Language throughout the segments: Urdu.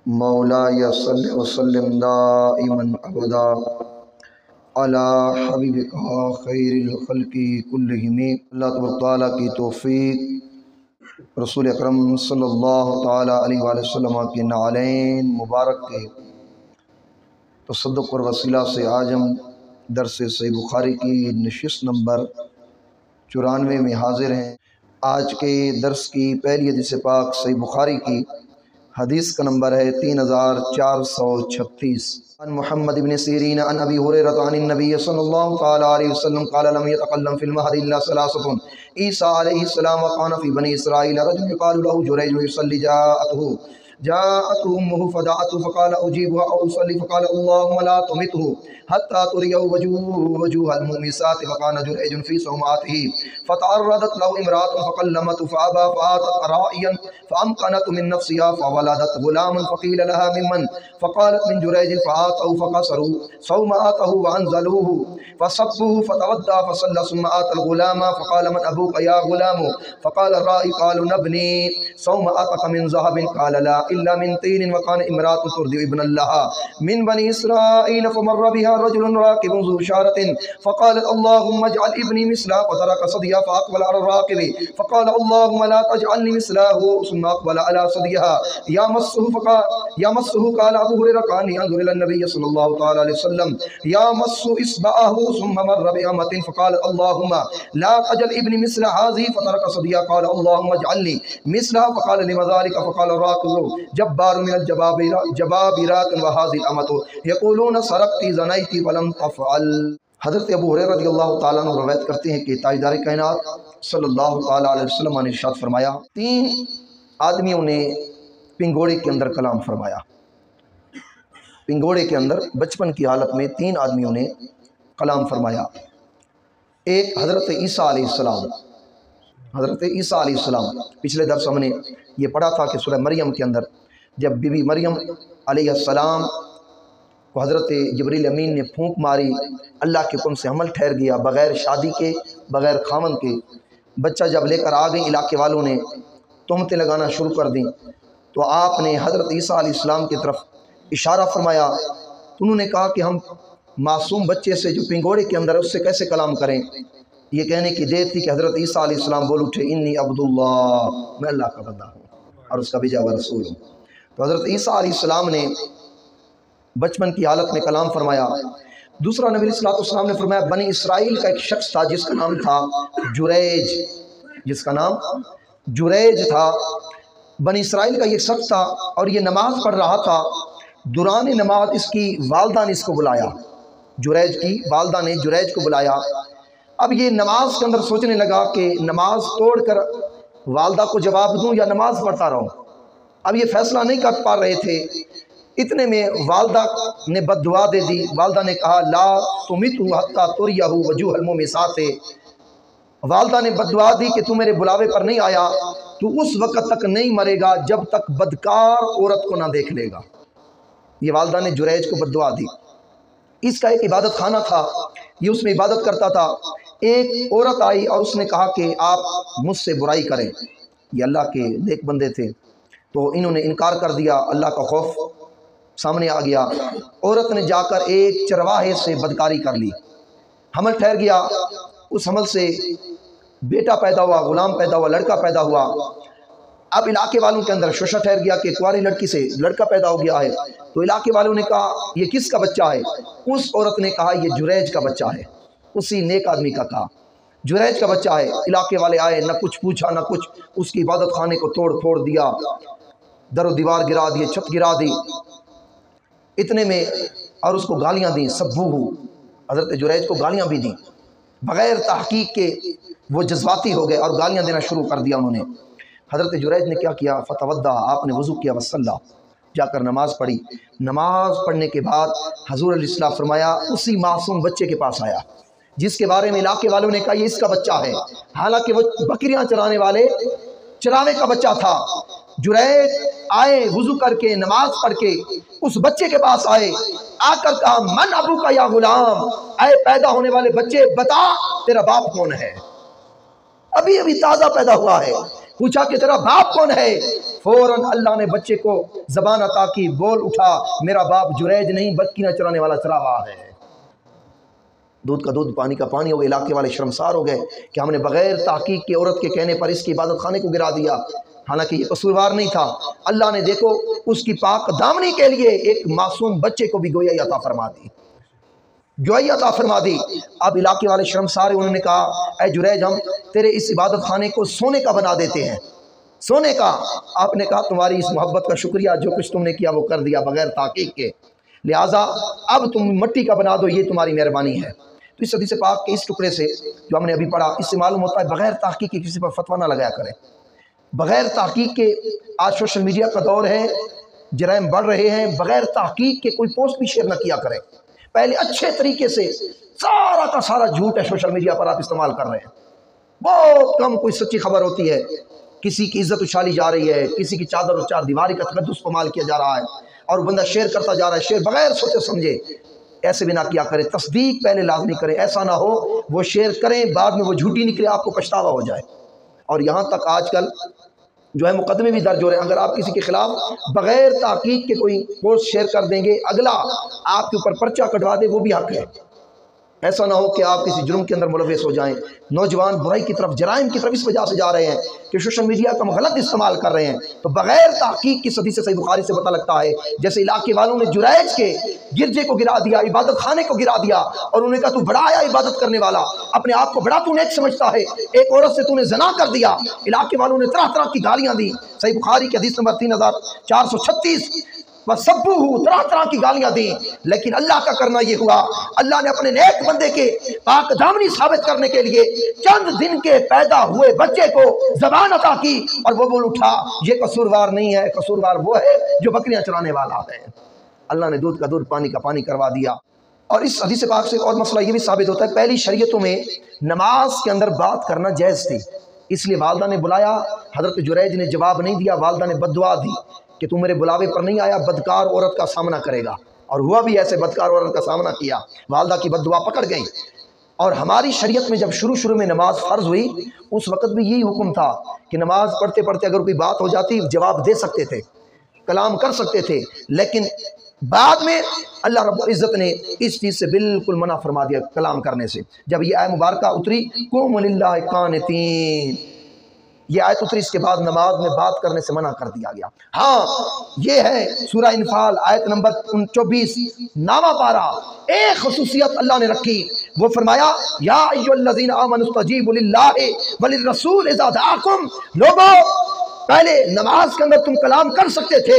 مولاي صل وسلم دائما ابدا علی حبیبک خیر الخلق کلہم۔ اللہ تبارک تعالیٰ کی توفیق رسول اکرم صلی اللہ تعالیٰ علیہ وآلہ وسلم کے نعلین مبارک کے تصدق اور وسیلہ سے آج ہم درس صحیح بخاری کی نشست نمبر 94 میں حاضر ہیں۔ آج کے درس کی پہلی حدیث پاک صحیح بخاری کی حدیث کا نمبر ہے 3436۔ عن محمد بن سیرین عن ابی ہریرہ عن النبی صلی اللہ تعالی علیہ وسلم قال لم يتقلم في المهد الا ثلاثة عیسیٰ علیہ السلام وكان في بني اسرائیل رجل يقال له جریج يصلي جاءته امه فدعته فقال اجيبها او اصلي فقال اللهم لا تمته حتى تريه وجوه المومسات فكان جريج في صومعته فتعرضت له امرأة فكلمته فأبى فآتت راعيا فأمكنت من نفسها فولدت غلاما فقيل لها ممن فقالت من جريج فآتوا فكسروا صومعته وأنزلوه فصبوه فتودع فصلى ثم آتى الغلام فقال من أبوك يا غلام فقال الراعي قالوا نبني صومعتك من ذهب قال لا إلا من طين وكان امرأة ترضع ابنا لها من بني إسرائيل فمر بها رجل راكب ذو شارة فقالت اللهم اجعل ابني مثله فترك صديها فأقبل على الراكب فقال اللهم لا تجعلني مثله ثم أقبل على صديها يمسه قال أبو هريرة كان ينظر إلى النبي صلى الله تعالى عليه وسلم يمس إصبعه ثم مر بأمة فقال اللهم لا تجعل ابني مثل هذه فترك صديها قال اللهم اجعلني مثلها فقال لما ذلك فقال الراكب جبار من الجبابرات وهذه الأمة يقولون سرقت زنيت ولم تفعل۔ حضرت ابو ہریرہ رضی اللہ تعالیٰ عنہ روایت کرتے ہیں کہ تاجدار کائنات صلی اللہ تعالیٰ علیہ وسلم نے ارشاد فرمایا، 3 آدمیوں نے پنگوڑے کے اندر کلام فرمایا۔ پنگوڑے کے اندر بچپن کی حالت میں 3 آدمیوں نے کلام فرمایا۔ ایک حضرت عیسیٰ علیہ السلام، حضرت عیسیٰ علیہ السلام، پچھلے درس ہم نے یہ پڑھا تھا کہ سورہ مریم کے اندر جب بی بی مریم علیہ السلام کو حضرت جبریل امین نے پھونک ماری، اللہ کے حکم سے حمل ٹھہر گیا، بغیر شادی کے، بغیر خامن کے۔ بچہ جب لے کر آ گئی، علاقے والوں نے تہمتیں لگانا شروع کر دیں، تو آپ نے حضرت عیسیٰ علیہ السلام کی طرف اشارہ فرمایا۔ تو انہوں نے کہا کہ ہم معصوم بچے سے جو پنگوڑے کے اندر ہے اس سے کیسے کلام کریں؟ یہ کہنے کی دیر تھی کہ حضرت عیسیٰ علیہ السلام بول اٹھے، انی عبداللہ، میں اللہ کا بندہ ہوں اور اس کا بھیجا ہوا رسول ہوں۔ تو حضرت عیسیٰ علیہ السلام نے بچپن کی حالت میں کلام فرمایا۔ دوسرا نبی صلی اللہ علیہ وسلم نے فرمایا، بنی اسرائیل کا ایک شخص تھا جس کا نام تھا جریج، جس کا نام جریج تھا۔ بنی اسرائیل کا یہ شخص تھا اور یہ نماز پڑھ رہا تھا۔ دوران نماز اس کی والدہ نے اس کو بلایا، جریج کی والدہ نے جریج کو بلایا۔ اب یہ نماز کے اندر سوچنے لگا کہ نماز توڑ کر والدہ کو جواب دوں یا نماز پڑھتا رہوں۔ اب یہ فیصلہ نہیں کر پا رہے تھے۔ اتنے میں والدہ نے بد دعا دے دی۔ والدہ نے کہا لا تمتہ حتی تریہ وجوہ المومسات، والدہ نے بد دعا دی کہ تو میرے بلاوے پر نہیں آیا تو اس وقت تک نہیں مرے گا جب تک بدکار عورت کو نہ دیکھ لے گا۔ یہ والدہ نے جریج کو بد دعا دی۔ اس کا ایک عبادت خانہ تھا، یہ اس میں عبادت کرتا تھا۔ ایک عورت آئی اور اس نے کہا کہ آپ مجھ سے برائی کریں، یہ اللہ کے نیک بندے تھے، تو انہوں نے انکار کر دیا۔ اللہ کا خوف سامنے آ گیا۔ عورت نے جا کر ایک چرواہے سے بدکاری کر لی، حمل ٹھہر گیا۔ اس حمل سے بیٹا پیدا ہوا، غلام پیدا ہوا، لڑکا پیدا ہوا۔ اب علاقے والوں کے اندر شوشہ ٹھہر گیا کہ کنواری لڑکی سے لڑکا پیدا ہو گیا ہے۔ تو علاقے والوں نے کہا یہ کس کا بچہ ہے؟ اس عورت نے کہا یہ جریج کا بچہ ہے، اسی نیک آدمی کا کہا، جریج کا بچہ ہے۔ علاقے والے آئے، نہ کچھ پوچھا نہ کچھ، اس کی عبادت خانے کو توڑ پھوڑ دیا، در و دیوار گرا دیے، چھت گرا دی۔ اتنے میں اور اس کو گالیاں دیں، سبوہ، حضرت جریج کو گالیاں بھی دیں، بغیر تحقیق کے وہ جذباتی ہو گئے اور گالیاں دینا شروع کر دیا انہوں نے۔ حضرت جریج نے کیا کیا؟ فتودع، آپ نے وضو کیا، وصلی، جا کر نماز پڑھی۔ نماز پڑھنے کے بعد حضور علیہ السلام فرمایا، اسی معصوم بچے کے پاس آیا جس کے بارے میں علاقے والوں نے کہا یہ اس کا بچہ ہے، حالانکہ وہ بکریاں چرانے والے چراوے کا بچہ تھا۔ جریج آئے وضو کر کے، نماز پڑھ کے، اس بچے کے پاس آئے، آ کر کہا من ابو کا یا غلام، اے پیدا ہونے والے بچے بتا تیرا باپ کون ہے؟ ابھی ابھی تازہ پیدا ہوا ہے، پوچھا کہ تیرا باپ کون ہے؟ فوراً اللہ نے بچے کو زبان عطا کی، بول اٹھا میرا باپ جریج نہیں بکیاں چرانے والا چراواہ ہے۔ دودھ کا دودھ پانی کا پانی ہو گئے۔ علاقے والے شرمسار ہو گئے کہ ہم نے بغیر تحقیق کے عورت کے کہنے پر اس کی عبادت خانے کو گرا دیا، حالانکہ یہ قصوروار نہیں تھا۔ اللہ نے دیکھو اس کی پاک دامنی کے لیے ایک معصوم بچے کو بھی گویائی عطا فرما دی، گویائی عطا فرما دی۔ اب علاقے والے شرمسار، انہوں نے کہا اے جریج ہم تیرے اس عبادت خانے کو سونے کا بنا دیتے ہیں، سونے کا۔ آپ نے کہا تمہاری اس محبت کا شکریہ، جو کچھ تم نے کیا وہ کر دیا بغیر تحقیق کے، لہٰذا اب تم مٹی کا بنا دو، یہ تمہاری مہربانی ہے۔ تو اس حدیث پاک کے اس ٹکڑے سے جو ہم نے ابھی پڑھا، اس سے معلوم ہوتا ہے بغیر تحقیق کے کسی پر فتویٰ نہ لگایا کریں، بغیر تحقیق کے۔ آج سوشل میڈیا کا دور ہے، جرائم بڑھ رہے ہیں، بغیر تحقیق کے کوئی پوسٹ بھی شیئر نہ کیا کریں۔ پہلے اچھے طریقے سے، سارا کا سارا جھوٹ ہے سوشل میڈیا پر آپ استعمال کر رہے ہیں، بہت کم کوئی سچی خبر ہوتی ہے۔ کسی کی عزت اچھالی جا رہی ہے، کسی کی چادر اور چار دیواری کا تقدس پامال کیا جا رہا ہے، اور بندہ شیئر کرتا جا رہا ہے، شیئر بغیر سوچے سمجھے۔ ایسے بھی نہ کیا کریں، تصدیق پہلے لازمی کریں، ایسا نہ ہو وہ شیئر کریں بعد میں وہ جھوٹی نکلے، آپ کو پچھتاوا ہو جائے۔ اور یہاں تک آج کل جو ہے مقدمے بھی درج ہو رہے ہیں، اگر آپ کسی کے خلاف بغیر تحقیق کے کوئی پوسٹ شیئر کر دیں گے، اگلا آپ کے اوپر پرچہ کٹوا دے، وہ بھی حق ہے۔ ایسا نہ ہو کہ آپ کسی جرم کے اندر ملوث ہو جائیں۔ نوجوان برائی کی طرف، جرائم کی طرف اس وجہ سے جا رہے ہیں کہ سوشل میڈیا کا غلط استعمال کر رہے ہیں۔ تو بغیر تحقیق کی حدیث سے صحیح بخاری سے پتہ لگتا ہے، جیسے علاقے والوں نے جریج کے گرجے کو گرا دیا، عبادت خانے کو گرا دیا، اور انہوں نے کہا تو بڑا آیا عبادت کرنے والا، اپنے آپ کو بڑا تو نیک سمجھتا ہے، ایک عورت سے تو نے زنا کر دیا۔ علاقے والوں نے طرح طرح کی گالیاں دی۔ صحیح بخاری کی حدیث نمبر 3436، وَسَبُّوهُ، طرح طرح کی گالیاں دیں، لیکن اللہ کا کرنا یہ ہوا، اللہ نے اپنے نیک بندے کے پاک دامنی ثابت کرنے کے لیے چند دن کے پیدا ہوئے بچے کو زبان عطا کی، اور وہ بول اٹھا یہ قصوروار نہیں ہے، قصوروار وہ ہے جو بکریاں چرانے والا ہے۔ اللہ نے دودھ کا دودھ پانی کا پانی کروا دیا۔ اور اس حدیث پاک سے اور مسئلہ یہ بھی ثابت ہوتا ہے، پہلی شریعتوں میں نماز کے اندر بات کرنا جائز تھی، اس لیے والدہ نے بلایا، حضرت جریج نے جواب نہیں دیا، والدہ نے بد دعا دی کہ تم میرے بلاوے پر نہیں آیا، بدکار عورت کا سامنا کرے گا، اور ہوا بھی ایسے، بدکار عورت کا سامنا کیا، والدہ کی بد دعا پکڑ گئی۔ اور ہماری شریعت میں جب شروع میں نماز فرض ہوئی، اس وقت بھی یہی حکم تھا کہ نماز پڑھتے پڑھتے اگر کوئی بات ہو جاتی جواب دے سکتے تھے، کلام کر سکتے تھے، لیکن بعد میں اللہ رب العزت نے اس چیز سے بالکل منع فرما دیا کلام کرنے سے۔ جب یہ آیت مبارکہ اتری قوموا للہ قانتین، یہ آیت اتری، اس کے بعد نماز میں بات کرنے سے منع کر دیا گیا۔ ہاں یہ ہے سورہ انفال آیت نمبر 24 نامہ پارہ، ایک خصوصیت اللہ نے رکھی، وہ فرمایا یا ایھا الذین آمنوا استجیبوا للہ وللرسول اذا دعاکم، لوگو پہلے نماز کے اندر تم کلام کر سکتے تھے،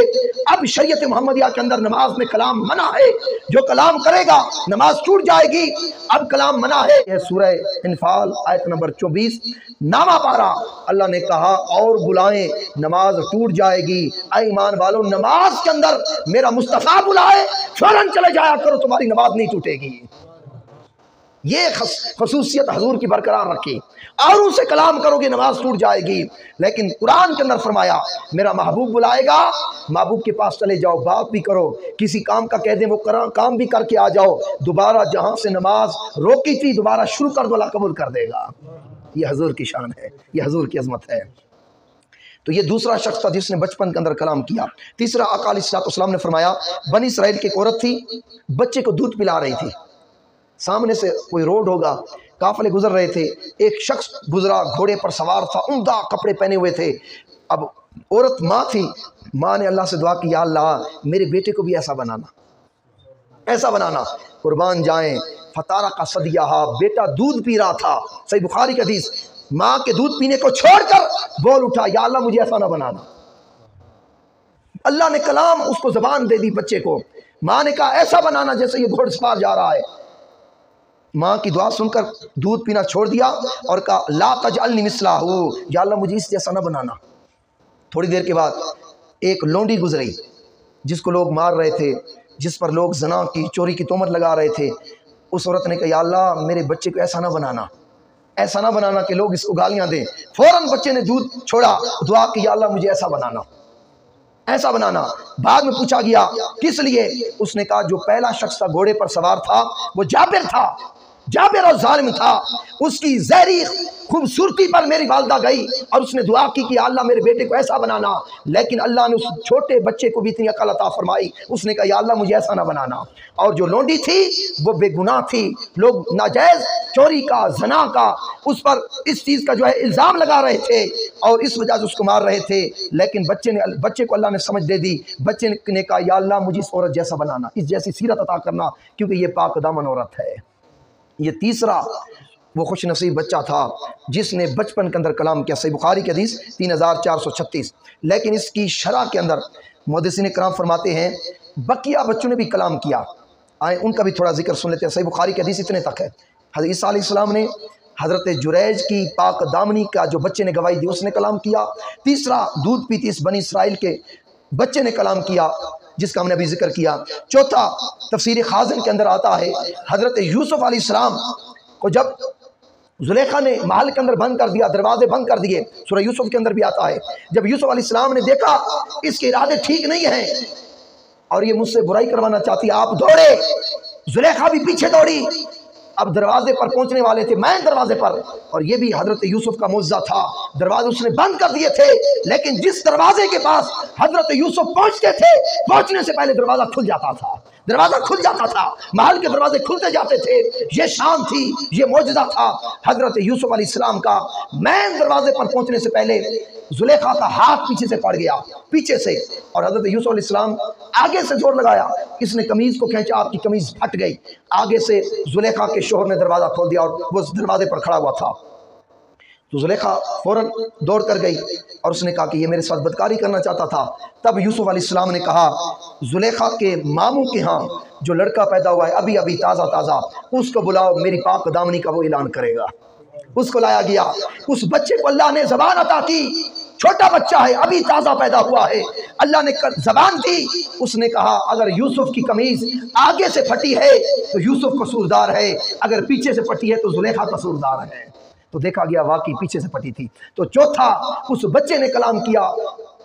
اب شریعت محمدیہ کے اندر نماز میں کلام منع ہے، جو کلام کرے گا نماز ٹوٹ جائے گی، اب کلام منع ہے۔ یہ سورہ انفال آیت نمبر 24 نامہ پارہ، اللہ نے کہا اور بلائیں نماز ٹوٹ جائے گی، اے ایمان والو نماز کے اندر میرا مصطفیٰ بلائے فوراً چلے جایا کرو، تمہاری نماز نہیں ٹوٹے گی۔ یہ خصوصیت حضور کی برقرار رکھی، اور ان سے کلام کرو گے نماز ٹوٹ جائے گی۔ لیکن قرآن کے اندر فرمایا میرا محبوب بلائے گا، محبوب کے پاس چلے جاؤ، بات بھی کرو، کسی کام کا کہہ دیں وہ کام بھی کر کے آ جاؤ، دوبارہ جہاں سے نماز روکی تھی دوبارہ شروع کر دو، اللہ قبول کر دے گا۔ یہ حضور کی شان ہے، یہ حضور کی عظمت ہے۔ تو یہ دوسرا شخص تھا جس نے بچپن کے اندر کلام کیا۔ تیسرا آقا علیہ السلام نے فرمایا بنی اسرائیل کی ایک عورت تھی، بچے کو دودھ پلا رہی تھی، سامنے سے کوئی روڈ ہوگا، قافلے گزر رہے تھے، ایک شخص گزرا گھوڑے پر سوار تھا، عمدہ کپڑے پہنے ہوئے تھے۔ اب عورت ماں تھی، ماں نے اللہ سے دعا کی یا اللہ میرے بیٹے کو بھی ایسا بنانا، ایسا بنانا، قربان جائیں فتارہ کا صدیہا، بیٹا دودھ پی رہا تھا، صحیح بخاری کی حدیث، ماں کے دودھ پینے کو چھوڑ کر بول اٹھا یا اللہ مجھے ایسا نہ بنانا۔ اللہ نے کلام اس کو زبان دے دی بچے کو، ماں نے کہا ایسا بنانا جیسے یہ گھوڑ سوار جا رہا ہے۔ ماں کی دعا سن کر دودھ پینا چھوڑ دیا اور کہا لا تجعلنی مثلہ، یا اللہ مجھے اس جیسا نہ بنانا۔ تھوڑی دیر کے بعد ایک لونڈی گزری جس کو لوگ مار رہے تھے، جس پر لوگ زنا کی چوری کی تہمت لگا رہے تھے۔ اس عورت نے کہا یا اللہ میرے بچے کو ایسا نہ بنانا، ایسا نہ بنانا کہ لوگ اس کو گالیاں دیں۔ فوراً بچے نے دودھ چھوڑا، دعا کی یا اللہ مجھے ایسا بنانا، ایسا بنانا۔ بعد میں پوچھا گیا کس لیے؟ اس نے کہا جو پہلا شخص تھا گھوڑے پر سوار تھا وہ جابر تھا، جابر اور ظالم تھا، اس کی زہری خوبصورتی پر میری والدہ گئی اور اس نے دعا کی کہ اللہ میرے بیٹے کو ایسا بنانا، لیکن اللہ نے اس چھوٹے بچے کو بھی اتنی عقل عطا فرمائی، اس نے کہا یا اللہ مجھے ایسا نہ بنانا۔ اور جو لونڈی تھی وہ بے گناہ تھی، لوگ ناجائز چوری کا، زنا کا اس پر اس چیز کا جو ہے الزام لگا رہے تھے اور اس وجہ سے اس کو مار رہے تھے، لیکن بچے کو اللہ نے سمجھ دے دی۔ بچے نے کہا یا اللہ مجھے اس عورت جیسا بنانا، اس جیسی سیرت عطا کرنا، کیونکہ یہ پاک دامن عورت ہے۔ یہ تیسرا وہ خوش نصیب بچہ تھا جس نے بچپن کے اندر کلام کیا۔ صحیح بخاری کی حدیث 3436۔ لیکن اس کی شرح کے اندر محدثین کرام فرماتے ہیں بقیہ بچوں نے بھی کلام کیا، آئیں ان کا بھی تھوڑا ذکر سن لیتے ہیں۔ صحیح بخاری کی حدیث اتنے تک ہے، حضرت عیسیٰ علیہ السلام نے حضرت جریج کی پاک دامنی کا جو بچے نے گواہی دی اس نے کلام کیا۔ تیسرا دودھ پیتی اس بنی اسرائیل کے بچے نے کلام کیا جس کا ہم نے ابھی ذکر کیا۔ چوتھا تفسیر خازن کے اندر آتا ہے حضرت یوسف علیہ السلام کو جب زلیخا نے محل کے اندر بند کر دیا، دروازے بند کر دیے، سورہ یوسف کے اندر بھی آتا ہے، جب یوسف علیہ السلام نے دیکھا اس کے ارادے ٹھیک نہیں ہیں اور یہ مجھ سے برائی کروانا چاہتی ہے، آپ دوڑے، زلیخا بھی پیچھے دوڑی، اب دروازے پر پہنچنے والے تھے، میں دروازے پر، اور یہ بھی حضرت یوسف کا معجزہ تھا، دروازے اس نے بند کر دیے تھے، لیکن جس دروازے کے پاس حضرت یوسف پہنچتے تھے پہنچنے سے پہلے دروازہ کھل جاتا تھا، دروازہ کھل جاتا تھا، محل کے دروازے کھلتے جاتے تھے۔ یہ شان تھی، یہ معجزہ تھا حضرت یوسف علیہ السلام کا۔ مین دروازے پر پہنچنے سے پہلے زلیخا کا ہاتھ پیچھے سے پڑ گیا، پیچھے سے، اور حضرت یوسف علیہ السلام آگے سے زور لگایا، اس نے قمیض کو کھینچا، آپ کی قمیض پھٹ گئی، آگے سے زلیخا کے شوہر نے دروازہ کھول دیا اور وہ دروازے پر کھڑا ہوا تھا۔ تو زلیخا فوراً دوڑ کر گئی اور اس نے کہا کہ یہ میرے ساتھ بدکاری کرنا چاہتا تھا۔ تب یوسف علیہ السلام نے کہا زلیخا کے ماموں کے ہاں جو لڑکا پیدا ہوا ہے ابھی ابھی تازہ تازہ، اس کو بلاؤ، میری پاک دامنی کا وہ اعلان کرے گا۔ اس کو لایا گیا، اس بچے کو اللہ نے زبان عطا کی، چھوٹا بچہ ہے، ابھی تازہ پیدا ہوا ہے، اللہ نے زبان دی۔ اس نے کہا اگر یوسف کی قمیض آگے سے پھٹی ہے تو یوسف قصوردار ہے، اگر پیچھے سے پھٹی ہے تو زلیخا قصوردار ہے۔ تو دیکھا گیا واقعی پیچھے سے پھٹی تھی۔ تو چوتھا اس بچے نے کلام کیا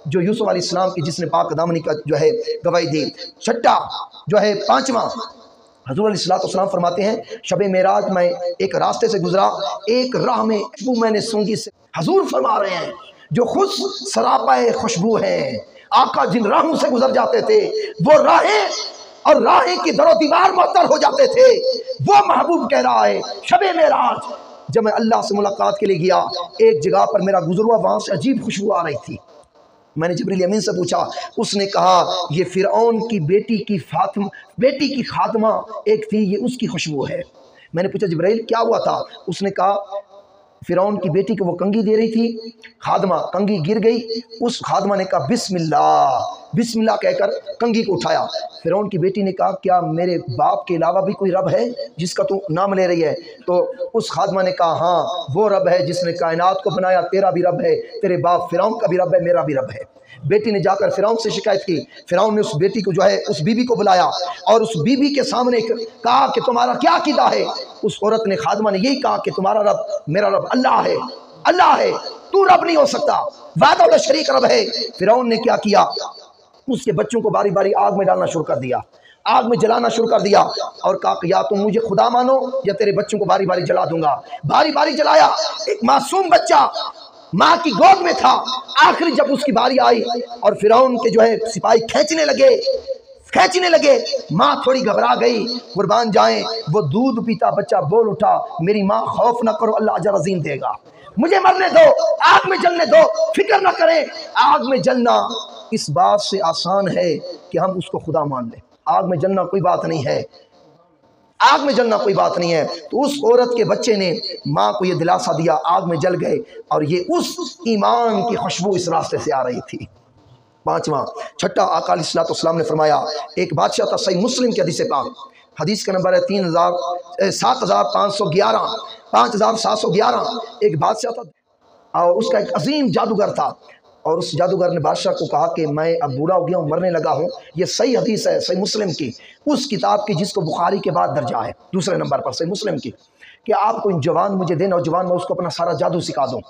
جو یوسف علیہ السلام کی، جس نے پاک دامنی کا جو ہے گواہی دی۔ چھٹا جو ہے پانچواں، حضور علیہ السلام فرماتے ہیں شب معراج میں ایک راستے سے گزرا، ایک راہ میں خوشبو میں نے سونگی سے، حضور فرما رہے ہیں جو خود سراپا خوشبو ہے، آقا جن راہوں سے گزر جاتے تھے وہ راہیں اور راہیں کی در و دیوار معطر ہو جاتے تھے، وہ محبوب کہہ رہا ہے شب معراج جب میں اللہ سے ملاقات کے لیے گیا، ایک جگہ پر میرا گزر ہوا، وہاں سے عجیب خوشبو آ رہی تھی۔ میں نے جبریل امین سے پوچھا، اس نے کہا یہ فرعون کی بیٹی کی خادمہ ایک تھی، یہ اس کی خوشبو ہے۔ میں نے پوچھا جبریل کیا ہوا تھا؟ اس نے کہا فرعون کی بیٹی کو وہ کنگھی دے رہی تھی، خادمہ کنگھی گر گئی، اس خادمہ نے کہا بسم اللہ، بسم اللہ کہہ کر کنگھی کو اٹھایا۔ فرعون کی بیٹی نے کہا کیا میرے باپ کے علاوہ بھی کوئی رب ہے جس کا تو نام لے رہی ہے؟ تو اس خادمہ نے کہا ہاں وہ رب ہے جس نے کائنات کو بنایا، تیرا بھی رب ہے، تیرے باپ فرعون کا بھی رب ہے، میرا بھی رب ہے۔ بیٹی نے جا کر فرعون سے شکایت کی، فرعون نے اس بیٹی کو جو ہے اس بی بی کو بلایا اور اس بی بی کے سامنے کہا کہ تمہارا کیا عقیدہ ہے؟ اس عورت نے، خادمہ نے یہی کہا کہ تمہارا رب میرا رب اللہ ہے، اللہ ہے، تو رب نہیں ہو سکتا، وحدہ لا شریک رب ہے۔ فرعون نے کیا کیا؟ اس کے بچوں کو باری باری آگ میں ڈالنا شروع کر دیا، آگ میں جلانا شروع کر دیا اور کہا کہ یا تم مجھے خدا مانو یا تیرے بچوں کو باری باری جلا دوں گا۔ باری باری جلایا، ایک معصوم بچہ ماں کی گود میں تھا، آخری جب اس کی باری آئی اور فرعون کے جو ہے سپاہی کھینچنے لگے، ماں تھوڑی گھبرا گئی، قربان جائیں وہ دودھ پیتا بچہ بول اٹھا میری ماں خوف نہ کرو اللہ اجر عظیم دے گا، مجھے مرنے دو، آگ میں جلنے دو، فکر نہ کریں۔ آگ میں جلنا اس بات سے آسان ہے کہ ہم اس کو خدا مان لیں، آگ میں جلنا کوئی بات نہیں ہے، آگ میں جلنا کوئی بات نہیں ہے۔ تو اس عورت کے بچے نے ماں کو یہ دلاسا دیا، آگ میں جل گئے، اور یہ اس ایمان کی خوشبو اس راستے سے آ رہی تھی۔ پانچواں چھٹا، آقا علیہ السلام نے فرمایا ایک بادشاہ تھا، صحیح مسلم کی حدیث پاک، حدیث کا نمبر ہے 5711، ایک بادشاہ تھا اور اس کا ایک عظیم جادوگر تھا، اور اس جادوگر نے بادشاہ کو کہا کہ میں اب بوڑھا ہو گیا ہوں، مرنے لگا ہوں، یہ صحیح حدیث ہے صحیح مسلم کی، اس کتاب کی جس کو بخاری کے بعد درجہ ہے، دوسرے نمبر پر صحیح مسلم کی، کہ آپ کو جوان مجھے دے، نوجوان میں اس کو اپنا سارا جادو سکھا دوں۔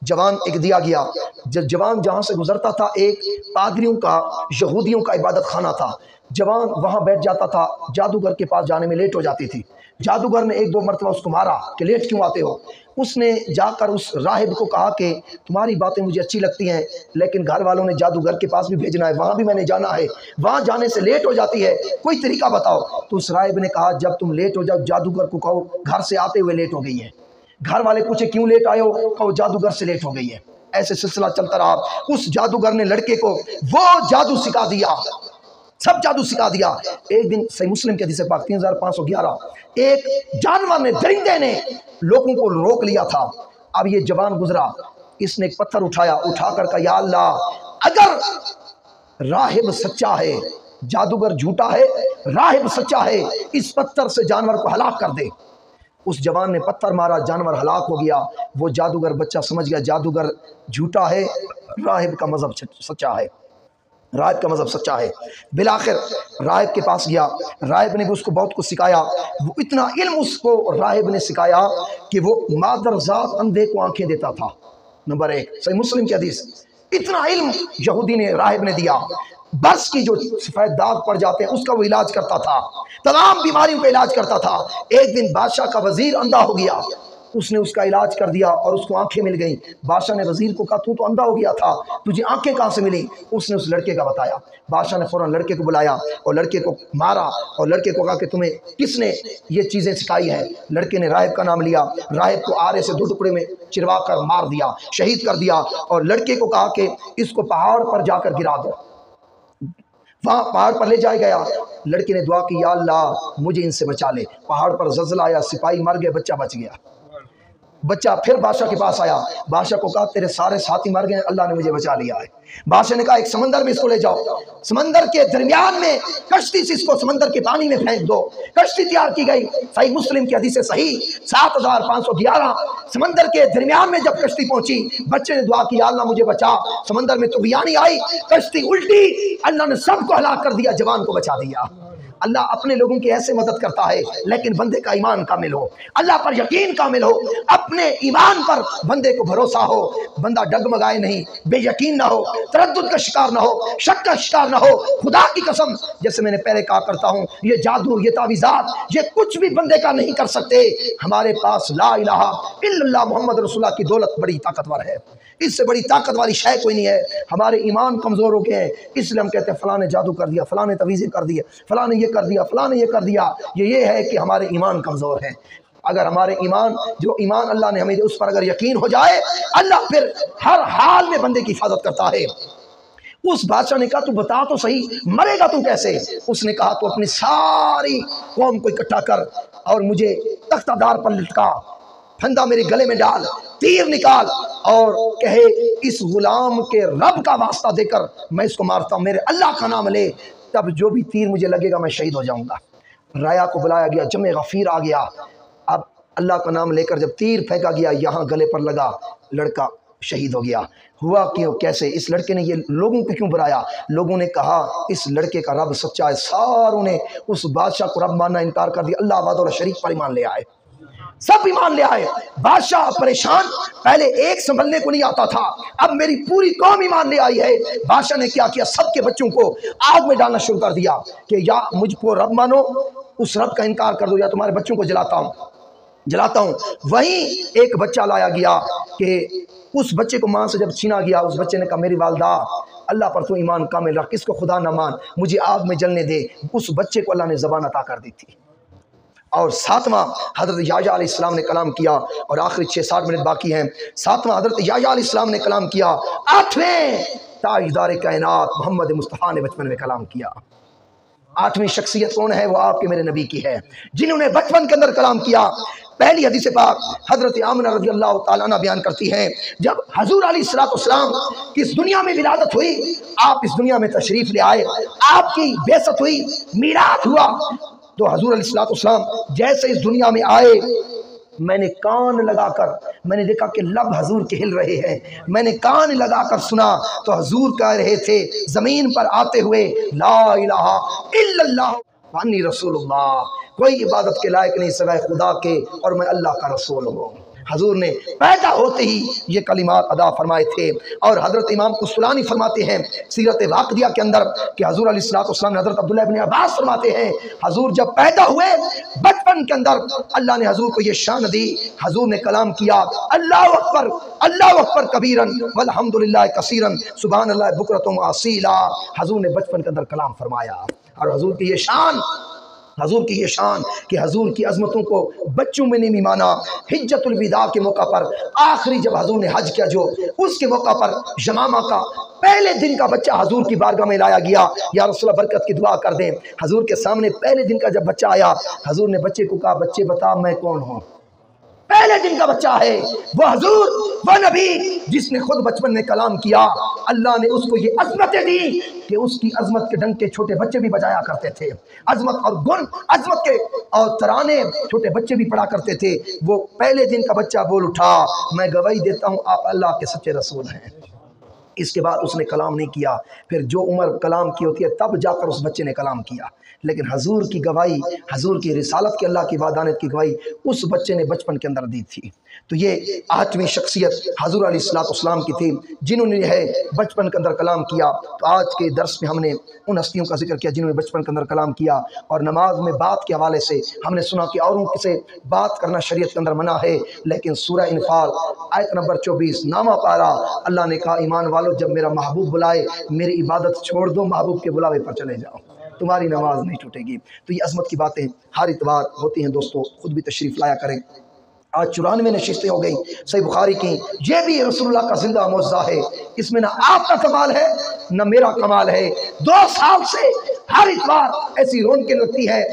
جوان ایک دیا گیا، جب جوان جہاں سے گزرتا تھا ایک پادریوں کا، یہودیوں کا عبادت خانہ تھا، جوان وہاں بیٹھ جاتا تھا، جادوگر کے پاس جانے میں لیٹ ہو جاتی تھی۔ جادوگر نے ایک دو مرتبہ اس کو مارا کہ لیٹ کیوں آتے ہو؟ اس نے جا کر اس راہب کو کہا کہ تمہاری باتیں مجھے اچھی لگتی ہیں لیکن گھر والوں نے جادوگر کے پاس بھی بھیجنا ہے، وہاں بھی میں نے جانا ہے، وہاں جانے سے لیٹ ہو جاتی ہے، کوئی طریقہ بتاؤ۔ تو اس راہب نے کہا جب تم لیٹ ہو جاؤ جادوگر کو کہو گھر سے آتے ہوئے لیٹ ہو گئی ہے۔ گھر والے پوچھے کیوں لیٹ آئے ہو؟ کہو جادوگر سے لیٹ ہو گئی ہے۔ ایسے سلسلہ چلتا رہا۔ اس جادوگر نے لڑکے کو وہ جادو سکھا دیا، سب جادو سکھا دیا۔ ایک دن صحیح مسلم کے حدیث پاک 3511 ایک جانور نے، درندے نے لوگوں کو روک لیا تھا۔ اب یہ جوان گزرا، اس نے ایک پتھر اٹھایا، اٹھا کر کہا یا اللہ اگر راہب سچا ہے، جادوگر جھوٹا ہے، راہب سچا ہے، اس پتھر سے جانور کو ہلاک کر دے۔ اس جوان نے پتھر مارا، جانور ہلاک ہو گیا۔ وہ جادوگر بچہ سمجھ گیا جادوگر جھوٹا ہے، راہب کا مذہب سچا ہے، راہب کا مذہب سچا ہے۔ بالآخر راہب کے پاس گیا، راہب نے بھی اس کو بہت کچھ سکھایا۔ وہ اتنا علم اس کو راہب نے سکھایا کہ وہ مادر ذات اندھے کو آنکھیں دیتا تھا۔ نمبر 1 صحیح مسلم کی حدیث۔ اتنا علم یہودی نے، راہب نے دیا۔ برس کی جو سفید داغ پڑ جاتے ہیں اس کا وہ علاج کرتا تھا، تمام بیماریوں کا علاج کرتا تھا۔ ایک دن بادشاہ کا وزیر اندھا ہو گیا، اس نے اس کا علاج کر دیا اور اس کو آنکھیں مل گئیں۔ بادشاہ نے وزیر کو کہا تو اندھا ہو گیا تھا، تجھے آنکھیں کہاں سے ملی؟ اس نے اس لڑکے کا بتایا۔ بادشاہ نے فوراً لڑکے کو بلایا اور لڑکے کو مارا اور لڑکے کو کہا کہ تمہیں کس نے یہ چیزیں سکھائی ہیں؟ لڑکے نے راہب کا نام لیا، راہب کو آرے سے 2 ٹکڑے میں چروا کر مار دیا، شہید کر دیا، اور لڑکے کو کہا کہ اس کو پہاڑ پر جا کر گرا دو۔ وہاں پہاڑ پر لے جایا گیا، لڑکے نے دعا کی یا اللہ مجھے ان سے بچا لے۔ پہاڑ پر زلزلہ آیا، سپاہی مر گئے، بچہ بچ گیا۔ بچہ پھر بادشاہ کے پاس آیا، بادشاہ کو کہا تیرے سارے ساتھی مر گئے، اللہ نے مجھے بچا لیا ہے۔ بادشاہ نے کہا ایک سمندر میں اس کو لے جاؤ، سمندر کے درمیان میں کشتی سے اس کو سمندر کے پانی میں پھینک دو۔ کشتی تیار کی گئی، صحیح مسلم کی حدیث صحیح 7511 سمندر کے درمیان میں جب کشتی پہنچی، بچے نے دعا کی یا اللہ مجھے بچا۔ سمندر میں طوفانی آئی، کشتی الٹی، اللہ نے سب کو ہلاک کر دیا، جوان کو بچا دیا۔ اللہ اپنے لوگوں کی ایسے مدد کرتا ہے لیکن بندے کا ایمان کامل ہو، اللہ پر یقین کامل ہو، اپنے ایمان پر بندے کو بھروسہ ہو، بندہ ڈگمگائے نہیں، بے یقین نہ ہو، تردد کا شکار نہ ہو، شک کا شکار نہ ہو۔ خدا کی قسم جیسے میں نے پہلے کہا کرتا ہوں، یہ جادو، یہ تعویذات، یہ کچھ بھی بندے کا نہیں کر سکتے۔ ہمارے پاس لا الہ الا اللہ محمد رسول اللہ کی دولت بڑی طاقتور ہے، اس سے بڑی طاقت والی شے کوئی نہیں ہے۔ ہمارے ایمان کمزور ہو گئے ہیں، اس لیے ہم کہتے ہیں فلاں نے جادو کر دیا، فلاں نے تعویذیں کر دی، فلاں نے یہ کر دیا، فلاں نے یہ کر دیا۔ یہ ہے کہ ہمارے ایمان کمزور ہیں۔ اگر ہمارے ایمان، جو ایمان اللہ نے ہمیں دے اس پر اگر یقین ہو جائے، اللہ پھر ہر حال میں بندے کی حفاظت کرتا ہے۔ اس بادشاہ نے کہا تو بتا تو صحیح مرے گا تو کیسے؟ اس نے کہا تو اپنی ساری قوم کو اکٹھا کر اور مجھے تختہ دار پر لٹکا، پھندا میرے گلے میں ڈال، تیر نکال اور کہے اس غلام کے رب کا واسطہ دے کر میں اس کو مارتا ہوں، میرے اللہ کا نام لے، تب جو بھی تیر مجھے لگے گا میں شہید ہو جاؤں گا۔ رایا کو بلایا گیا، جمع غفیر آ گیا۔ اب اللہ کا نام لے کر جب تیر پھینکا گیا، یہاں گلے پر لگا، لڑکا شہید ہو گیا۔ ہوا کیوں، کیسے؟ اس لڑکے نے یہ لوگوں کو کیوں بلایا؟ لوگوں نے کہا اس لڑکے کا رب سچا ہے، ساروں نے اس بادشاہ کو رب ماننا انکار کر دیا، اللہ وحدہ لا شریک پر ایمان لے آئے، سب ایمان لے آئے۔ بادشاہ پریشان، پہلے ایک سنبھلنے کو نہیں آتا تھا، اب میری پوری قوم ایمان لے آئی ہے۔ بادشاہ نے کیا کیا؟ سب کے بچوں کو آگ میں ڈالنا شروع کر دیا کہ یا مجھ کو رب مانو، اس رب کا انکار کر دو، یا تمہارے بچوں کو جلاتا ہوں۔ وہیں ایک بچہ لایا گیا کہ اس بچے کو ماں سے جب چھینا گیا، اس بچے نے کہا میری والدہ اللہ پر تو ایمان کامل رکھ، اس کو خدا نہ مان، مجھے آگ میں جلنے دے۔ اس بچے کو اللہ نے زبان عطا کر دی تھی۔ اور 7واں حضرت یحییٰ علیہ السلام نے کلام کیا، اور آخری 6-7 منٹ باقی ہیں۔ 7واں حضرت یحییٰ علیہ السلام نے کلام کیا، 8ویں تاجدار کائنات محمد مصطفیٰ نے بچپن میں کلام کیا۔ 8ویں شخصیت کون ہے؟ وہ آپ کے میرے نبی کی ہے، جنہوں نے بچپن کے اندر کلام کیا۔ پہلی حدیث پاک حضرت آمنہ رضی اللہ تعالیٰ عنہ بیان کرتی ہیں، جب حضور علیہ السلام کی اس دنیا میں ولادت ہوئی، آپ اس دنیا میں تشریف لے آئے، آپ کی بعثت ہوئی، میراث ہوا، تو حضور علیہ السلام جیسے اس دنیا میں آئے، میں نے کان لگا کر میں نے دیکھا کہ لب حضور کے ہل رہے ہیں، میں نے کان لگا کر سنا تو حضور کہہ رہے تھے زمین پر آتے ہوئے لا الہ الا اللہ وانی رسول اللہ، کوئی عبادت کے لائق نہیں سوائے خدا کے اور میں اللہ کا رسول ہوں۔ حضور نے پیدا ہوتے ہی یہ کلمات ادا فرمائے تھے۔ اور حضرت امام قسطلانی فرماتے ہیں سیرت واقعہ کے اندر کہ حضور علیہ الصلوۃ والسلام نے حضرت عبداللہ بن عباس فرماتے ہیں حضور جب پیدا ہوئے بچپن کے اندر اللہ نے حضور کو یہ شان دی، حضور نے کلام کیا اللہ اکبر کبیرن والحمدللہ کثیرن سبحان اللہ بکرۃ و اصیلا۔ حضور نے بچپن کے اندر کلام فرمایا، اور حضور کی یہ شان کہ حضور کی عظمتوں کو بچوں میں نہیں مانا۔ حجۃ الوداع کے موقع پر آخری جب حضور نے حج کیا جو اس کے موقع پر یمامہ کا پہلے دن کا بچہ حضور کی بارگاہ میں لایا گیا، یا رسول اللہ برکت کی دعا کر دیں۔ حضور کے سامنے پہلے دن کا جب بچہ آیا، حضور نے بچے کو کہا بچے بتا میں کون ہوں۔ پہلے دن کا بچہ ہے وہ حضور، وہ نبی جس نے خود بچپن میں کلام کیا، اللہ نے اس کو یہ عظمتیں دی کہ اس کی عظمت کے ڈنکے چھوٹے بچے بھی بجایا کرتے تھے، عظمت اور گن عظمت کے اور ترانے چھوٹے بچے بھی پڑھا کرتے تھے۔ وہ پہلے دن کا بچہ بول اٹھا میں گواہی دیتا ہوں آپ اللہ کے سچے رسول ہیں۔ اس کے بعد اس نے کلام نہیں کیا، پھر جو عمر کلام کی ہوتی ہے تب جا کر اس بچے نے کلام کیا، لیکن حضور کی گواہی، حضور کی رسالت کی، اللہ کی وحدانیت کی گواہی اس بچے نے بچپن کے اندر دی تھی۔ تو یہ 8ویں شخصیت حضور علیہ الصلوۃ والسلام کی تھی جنہوں نے بچپن کے اندر کلام کیا۔ تو آج کے درس میں ہم نے ان ہستیوں کا ذکر کیا جنہوں نے بچپن کے اندر کلام کیا، اور نماز میں بات کے حوالے سے ہم نے سنا کہ اوروں سے بات کرنا شریعت کے اندر منع ہے، لیکن سورہ انفال آیت نمبر 24 نامہ پارا اللہ نے کہا ایمان والو جب میرا محبوب بلائے میری عبادت چھوڑ دو، محبوب کے بلاوے پر چلے جاؤ، تمہاری نماز نہیں ٹوٹے گی۔ تو یہ عظمت کی باتیں ہر اتوار ہوتی ہیں دوستو، خود بھی تشریف لایا کریں۔ آج 94 نشستیں ہو گئی صحیح بخاری کی، یہ بھی رسول اللہ کا زندہ معجزہ ہے، اس میں نہ آپ کا کمال ہے نہ میرا کمال ہے۔ 2 سال سے ہر اتوار ایسی رونقیں لگتی ہے،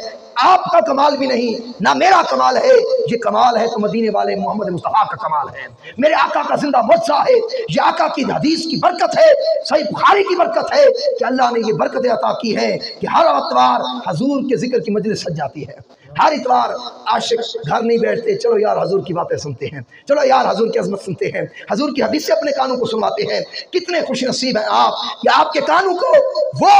آپ کا کمال بھی نہیں نہ میرا کمال ہے، یہ کمال ہے تو مدینے والے محمد مصطفیٰ کا کمال ہے، میرے آقا کا زندہ معجزہ ہے، یہ آقا کی حدیث کی برکت ہے، صحیح بخاری کی برکت ہے کہ اللہ نے یہ برکتیں عطا کی ہیں کہ ہر اتوار حضور کے ذکر کی مجلس سج جاتی ہے۔ ہر اتوار عاشق گھر نہیں بیٹھتے، چلو یار حضور کی باتیں سنتے ہیں، چلو یار حضور کی عظمت سنتے ہیں، حضور کی حدیث سے اپنے کانوں کو سنواتے ہیں۔ کتنے خوش نصیب ہیں آپ کہ آپ کے کانوں کو وہ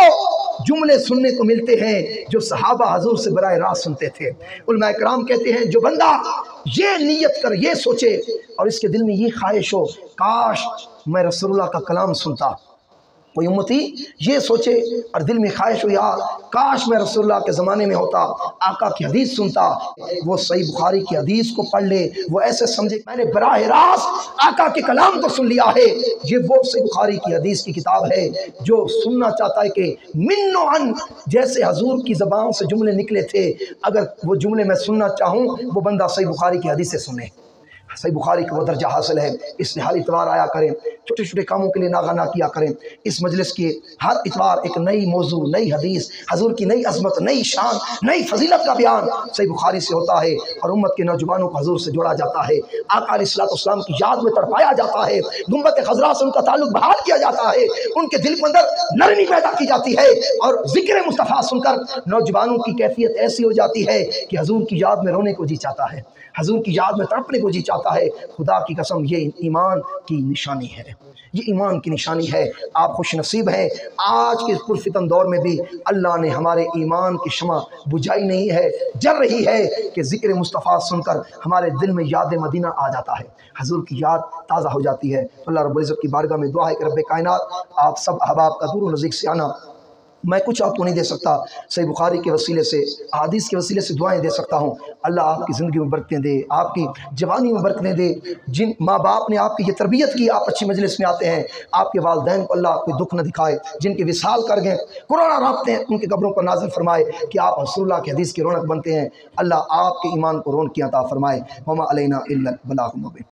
جملے سننے کو ملتے ہیں جو صحابہ حضور سے براہ راست سنتے تھے۔ علماء کرام کہتے ہیں جو بندہ یہ نیت کر یہ سوچے اور اس کے دل میں یہ خواہش ہو کاش میں رسول اللہ کا کلام سنتا، کوئی امتی یہ سوچے اور دل میں خواہش ہو یار کاش میں رسول اللہ کے زمانے میں ہوتا، آقا کی حدیث سنتا، وہ صحیح بخاری کی حدیث کو پڑھ لے، وہ ایسے سمجھے میں نے براہ راست آقا کے کلام کو سن لیا ہے۔ یہ وہ صحیح بخاری کی حدیث کی کتاب ہے جو سننا چاہتا ہے کہ من و عن جیسے حضور کی زبان سے جملے نکلے تھے، اگر وہ جملے میں سننا چاہوں وہ بندہ صحیح بخاری کی حدیث سے سنے۔ صحیح بخاری کا وہ درجہ حاصل ہے، اس لیے ہر اتوار آیا کریں، چھوٹے چھوٹے کاموں کے لیے ناغہ نہ کیا کریں۔ اس مجلس کی ہر اتوار ایک نئی موضوع، نئی حدیث، حضور کی نئی عظمت، نئی شان، نئی فضیلت کا بیان صحیح بخاری سے ہوتا ہے، اور امت کے نوجوانوں کو حضور سے جوڑا جاتا ہے، آقا علیہ الصلوۃ والسلام کی یاد میں تڑپایا جاتا ہے، گنبد خضرا سے ان کا تعلق بحال کیا جاتا ہے، ان کے دل کے اندر نرمی پیدا کی جاتی ہے، اور ذکر مصطفیٰ سن کر نوجوانوں کی کیفیت ایسی ہو جاتی ہے کہ حضور کی یاد میں رونے کو جی چاہتا ہے، حضور کی یاد میں تڑپنے کو جی چاہتا ہے۔ خدا کی قسم یہ ایمان کی نشانی ہے، یہ ایمان کی نشانی ہے۔ آپ خوش نصیب ہیں آج کے پرفتن دور میں بھی اللہ نے ہمارے ایمان کی شمع بجھائی نہیں ہے، جل رہی ہے کہ ذکر مصطفیٰ سن کر ہمارے دل میں یاد مدینہ آ جاتا ہے، حضور کی یاد تازہ ہو جاتی ہے۔ اللہ رب العزت کی بارگاہ میں دعا ہے کہ رب کائنات آپ سب احباب کا دور و نزدیک سے آنا، میں کچھ آپ کو نہیں دے سکتا، صحیح بخاری کے وسیلے سے، احادیث کے وسیلے سے دعائیں دے سکتا ہوں۔ اللہ آپ کی زندگی میں برکتیں دے، آپ کی جوانی میں برکتیں دے، جن ماں باپ نے آپ کی یہ تربیت کی آپ اچھی مجلس میں آتے ہیں، آپ کے والدین کو اللہ کوئی دکھ نہ دکھائے، جن کے وصال کر گئے کورونا رابطے ہیں ان کے قبروں پر نازل فرمائے کہ آپ رسول اللہ کی حدیث کی رونق بنتے ہیں، اللہ آپ کے ایمان کو رونقیاں عطا فرمائے۔ وما علینا الا البلاغ المبین۔